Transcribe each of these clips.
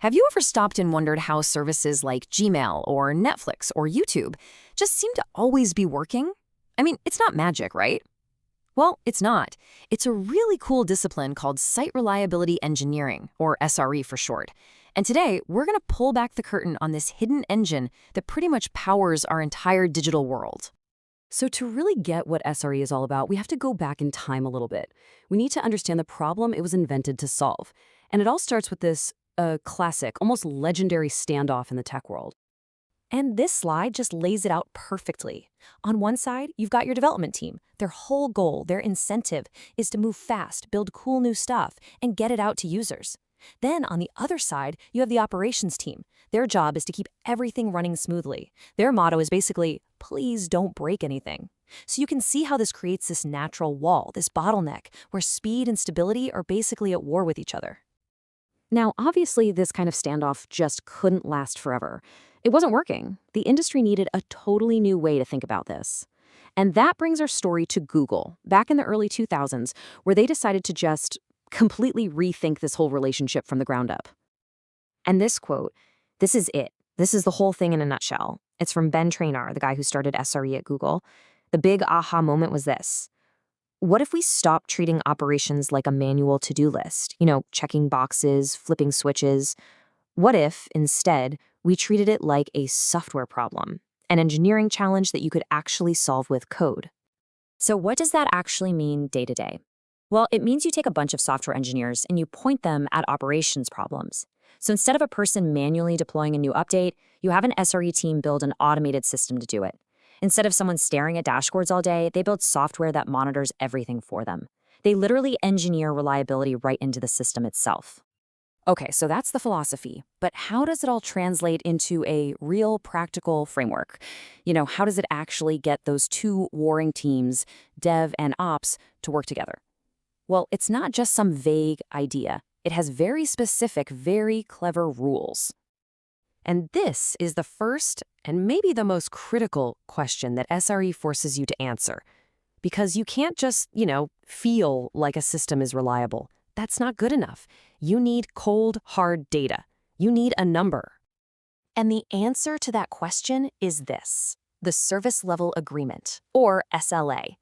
Have you ever stopped and wondered how services like Gmail or Netflix or YouTube just seem to always be working? I mean, it's not magic, right? Well, it's not. It's a really cool discipline called Site Reliability Engineering, or SRE for short. And today, we're going to pull back the curtain on this hidden engine that pretty much powers our entire digital world. So to really get what SRE is all about, we have to go back in time a little bit. We need to understand the problem it was invented to solve. And it all starts with this classic, almost legendary standoff in the tech world. And this slide just lays it out perfectly. On one side, you've got your development team. Their whole goal, their incentive, is to move fast, build cool new stuff, and get it out to users. Then on the other side, you have the operations team. Their job is to keep everything running smoothly. Their motto is basically, please don't break anything. So you can see how this creates this natural wall, this bottleneck, where speed and stability are basically at war with each other. Now, obviously, this kind of standoff just couldn't last forever. It wasn't working. The industry needed a totally new way to think about this. And that brings our story to Google, back in the early 2000s, where they decided to just completely rethink this whole relationship from the ground up. And this quote, this is it. This is the whole thing in a nutshell. It's from Ben Traynor, the guy who started SRE at Google. The big aha moment was this. What if we stopped treating operations like a manual to-do list? Checking boxes, flipping switches. What if, instead, we treated it like a software problem, an engineering challenge that you could actually solve with code? So what does that actually mean day to day? Well, it means you take a bunch of software engineers and you point them at operations problems. So instead of a person manually deploying a new update, you have an SRE team build an automated system to do it. Instead of someone staring at dashboards all day, they build software that monitors everything for them. They literally engineer reliability right into the system itself. Okay, so that's the philosophy. But how does it all translate into a real practical framework? How does it actually get those two warring teams, dev and ops, to work together? Well, it's not just some vague idea. It has very specific, very clever rules. And this is the first and maybe the most critical question that SRE forces you to answer. Because you can't just, feel like a system is reliable. That's not good enough. You need cold, hard data. You need a number. And the answer to that question is this, the Service Level Agreement, or SLA.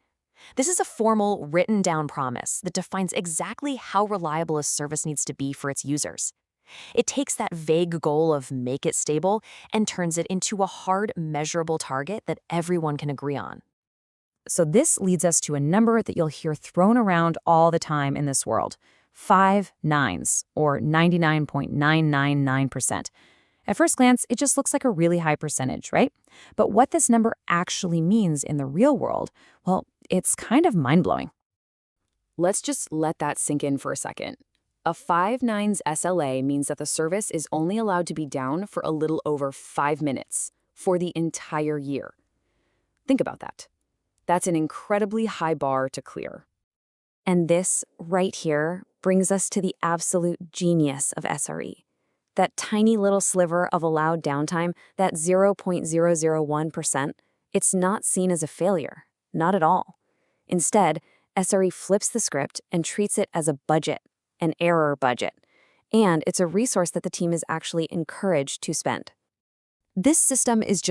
This is a formal, written-down promise that defines exactly how reliable a service needs to be for its users. It takes that vague goal of make it stable and turns it into a hard, measurable target that everyone can agree on. So this leads us to a number that you'll hear thrown around all the time in this world. 5 nines, or 99.999%. At first glance, it just looks like a really high percentage, right? But what this number actually means in the real world, well, it's kind of mind-blowing. Let's just let that sink in for a second. A 5 nines SLA means that the service is only allowed to be down for a little over 5 minutes for the entire year. Think about that. That's an incredibly high bar to clear. And this, right here, brings us to the absolute genius of SRE. That tiny little sliver of allowed downtime, that 0.001%, it's not seen as a failure. Not at all. Instead, SRE flips the script and treats it as a budget, an error budget. And it's a resource that the team is actually encouraged to spend. This system is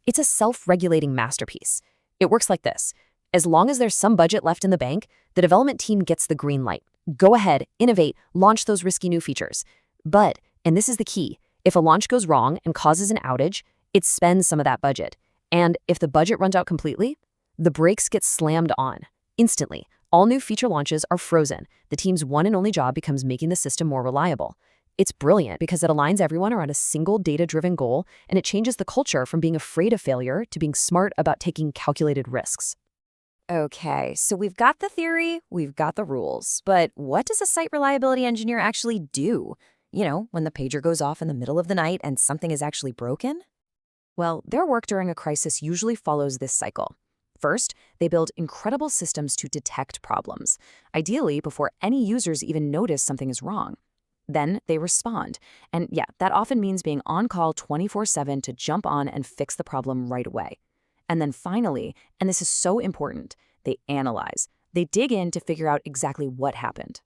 it's a self-regulating masterpiece. It works like this. As long as there's some budget left in the bank, the development team gets the green light. Go ahead, innovate, launch those risky new features. But, and this is the key, if a launch goes wrong and causes an outage, it spends some of that budget. And if the budget runs out completely, the brakes get slammed on. Instantly, all new feature launches are frozen. The team's one and only job becomes making the system more reliable. It's brilliant because it aligns everyone around a single data-driven goal, and it changes the culture from being afraid of failure to being smart about taking calculated risks. Okay, so we've got the theory, we've got the rules, but what does a site reliability engineer actually do? When the pager goes off in the middle of the night and something is actually broken? Well, their work during a crisis usually follows this cycle. First, they build incredible systems to detect problems, ideally before any users even notice something is wrong. Then they respond. And yeah, that often means being on call 24/7 to jump on and fix the problem right away. And then finally, and this is so important, they analyze. They dig in to figure out exactly what happened.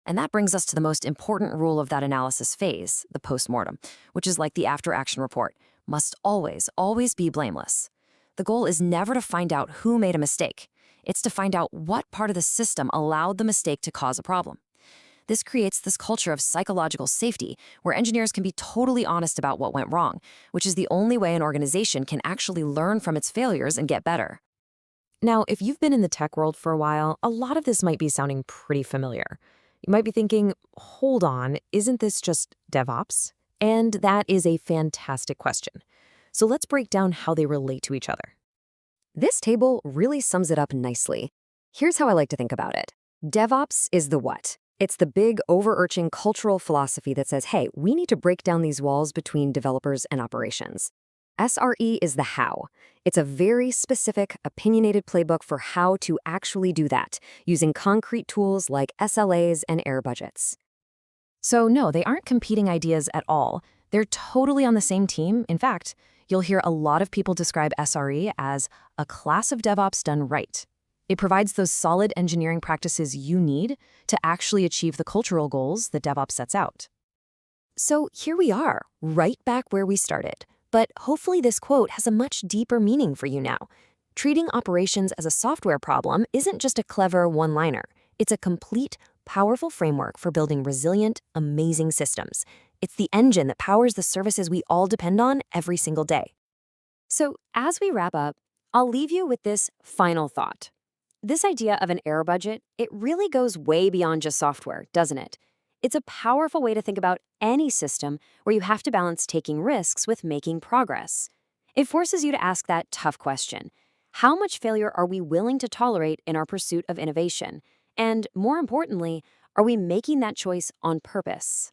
And that brings us to the most important rule of that analysis phase, the postmortem, which is like the after-action report, must always, always be blameless. The goal is never to find out who made a mistake. It's to find out what part of the system allowed the mistake to cause a problem. This creates this culture of psychological safety where engineers can be totally honest about what went wrong, which is the only way an organization can actually learn from its failures and get better. Now, if you've been in the tech world for a while, a lot of this might be sounding pretty familiar. You might be thinking, hold on, isn't this just DevOps? And that is a fantastic question. So let's break down how they relate to each other. This table really sums it up nicely. Here's how I like to think about it. DevOps is the what. It's the big, overarching cultural philosophy that says, hey, we need to break down these walls between developers and operations. SRE is the how. It's a very specific, opinionated playbook for how to actually do that, using concrete tools like SLAs and air budgets. So no, they aren't competing ideas at all. They're totally on the same team. In fact, you'll hear a lot of people describe SRE as a class of DevOps done right. It provides those solid engineering practices you need to actually achieve the cultural goals that DevOps sets out. So here we are, right back where we started. But hopefully this quote has a much deeper meaning for you now. Treating operations as a software problem isn't just a clever one-liner. It's a complete, powerful framework for building resilient, amazing systems. It's the engine that powers the services we all depend on every single day. So as we wrap up, I'll leave you with this final thought. This idea of an error budget, it really goes way beyond just software, doesn't it? It's a powerful way to think about any system where you have to balance taking risks with making progress. It forces you to ask that tough question. How much failure are we willing to tolerate in our pursuit of innovation? And more importantly, are we making that choice on purpose?